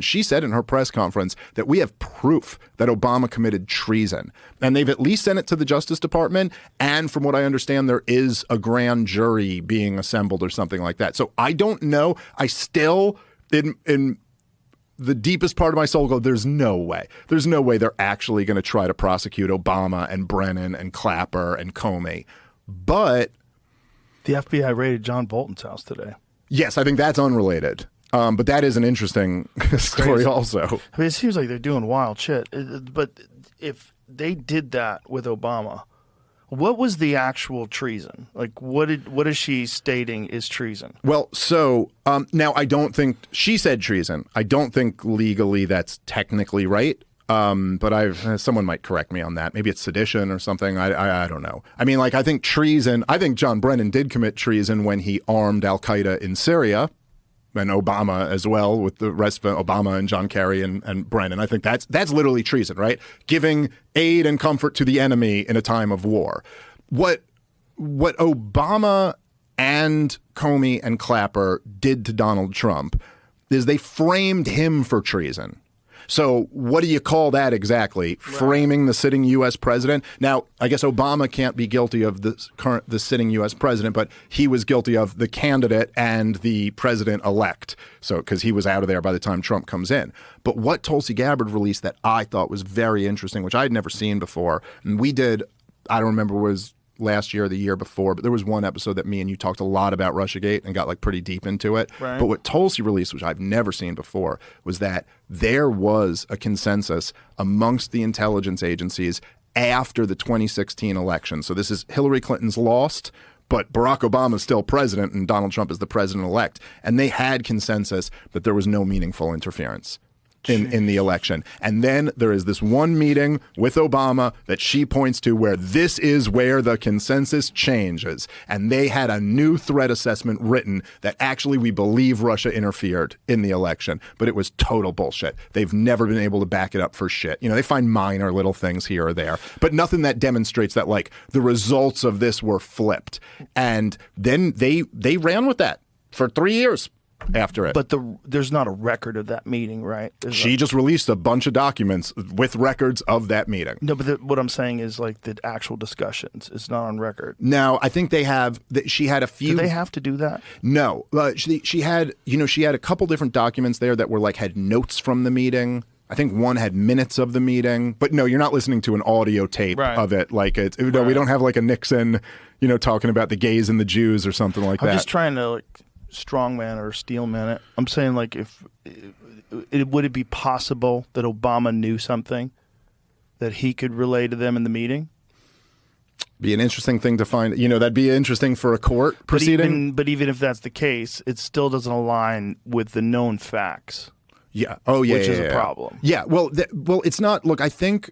And she said in her press conference that we have proof that Obama committed treason. And they've at least sent it to the Justice Department. And from what I understand, there is a grand jury being assembled or something like that. So I don't know. I still, in the deepest part of my soul, go, there's no way. There's no way they're actually going to try to prosecute Obama and Brennan and Clapper and Comey. But the FBI raided John Bolton's house today. Yes, I think that's unrelated. But that is an interesting story also. I mean, it seems like they're doing wild shit. But if they did that with Obama, what was the actual treason? Like, what is she stating is treason? Well, so now I don't think she said treason. I don't think legally that's technically right. But someone might correct me on that. Maybe it's sedition or something. I don't know. I mean, like, I think treason. I think John Brennan did commit treason when he armed Al Qaeda in Syria, and Obama as well, with the rest of Obama and John Kerry and Brennan. I think that's literally treason, right? Giving aid and comfort to the enemy in a time of war. What Obama and Comey and Clapper did to Donald Trump is they framed him for treason. So what do you call that exactly? Right. Framing the sitting U.S. president? Now, I guess Obama can't be guilty of the sitting U.S. president, but he was guilty of the candidate and the president-elect. So because he was out of there by the time Trump comes in. But what Tulsi Gabbard released that I thought was very interesting, which I had never seen before, and we did, I don't remember, was last year or the year before, but there was one episode that me and you talked a lot about Russiagate and got like pretty deep into it. Right. But what Tulsi released, which I've never seen before, was that there was a consensus amongst the intelligence agencies after the 2016 election. So this is Hillary Clinton's lost, but Barack Obama is still president and Donald Trump is the president-elect. And they had consensus that there was no meaningful interference in the election. And then there is this one meeting with Obama that she points to where this is where the consensus changes. And they had a new threat assessment written that actually we believe Russia interfered in the election, but it was total bullshit. They've never been able to back it up for shit. You know, they find minor little things here or there, but nothing that demonstrates that like the results of this were flipped. And then they ran with that for 3 years. After it. But there's not a record of that meeting, right? She just released a bunch of documents with records of that meeting. No, but what I'm saying is like the actual discussions. It's not on record. Now, I think they have. She had a few. Do they have to do that? No. She had a couple different documents there that were like had notes from the meeting. I think one had minutes of the meeting. But no, you're not listening to an audio tape of it. Like it's right. No, we don't have like a Nixon, talking about the gays and the Jews or something like that. I'm just trying to like strongman or steelman it. I'm saying like would it be possible that Obama knew something that he could relay to them in the meeting? Be an interesting thing to find. That'd be interesting for a court proceeding. But even if that's the case, it still doesn't align with the known facts. Yeah. Oh, yeah. Which is a problem. Yeah. Well, it's not. Look, I think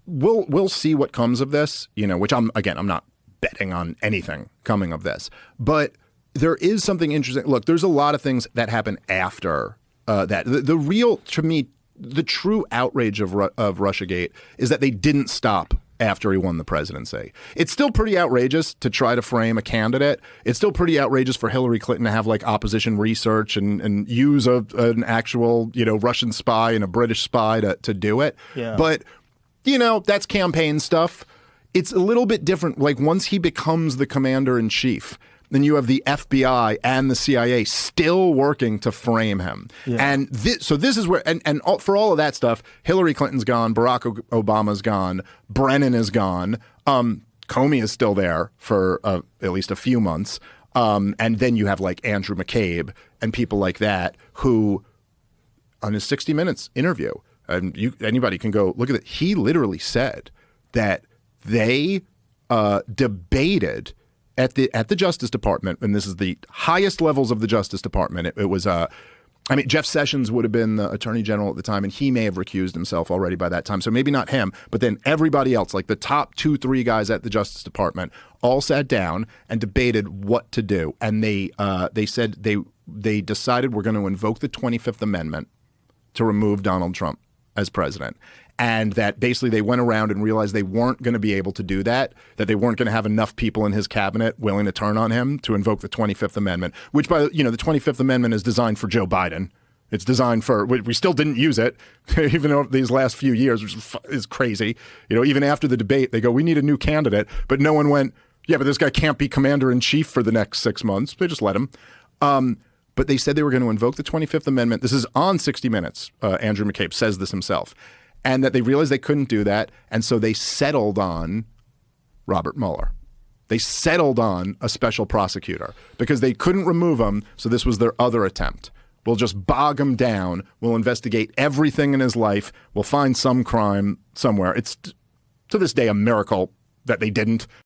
we'll see what comes of this. Which I'm not betting on anything coming of this, but there is something interesting. Look, there's a lot of things that happen after that. The real, to me, the true outrage of Russiagate is that they didn't stop after he won the presidency. It's still pretty outrageous to try to frame a candidate. It's still pretty outrageous for Hillary Clinton to have like opposition research and use an actual, Russian spy and a British spy to do it. Yeah. But, that's campaign stuff. It's a little bit different. Like once he becomes the commander in chief, then you have the FBI and the CIA still working to frame him. Yeah. And so this is where, and for all of that stuff, Hillary Clinton's gone, Barack Obama's gone, Brennan is gone, Comey is still there for at least a few months. And then you have like Andrew McCabe and people like that who, on his 60 Minutes interview, and anybody can go look at it, he literally said that they debated at the Justice Department, and this is the highest levels of the Justice Department. It was, Jeff Sessions would have been the Attorney General at the time, and he may have recused himself already by that time. So maybe not him, but then everybody else, like the top 2-3 guys at the Justice Department, all sat down and debated what to do. And they said they decided we're going to invoke the 25th Amendment to remove Donald Trump as president. And that basically they went around and realized they weren't going to be able to do that they weren't going to have enough people in his cabinet willing to turn on him to invoke the 25th Amendment, which the 25th Amendment is designed for Joe Biden. It's designed for, we still didn't use it, even though these last few years, which is crazy. Even after the debate, they go, we need a new candidate. But no one went, yeah, but this guy can't be commander-in-chief for the next 6 months. They just let him. But they said they were going to invoke the 25th Amendment. This is on 60 Minutes. Andrew McCabe says this himself. And that they realized they couldn't do that. And so they settled on Robert Mueller. They settled on a special prosecutor because they couldn't remove him. So this was their other attempt. We'll just bog him down. We'll investigate everything in his life. We'll find some crime somewhere. It's to this day a miracle that they didn't.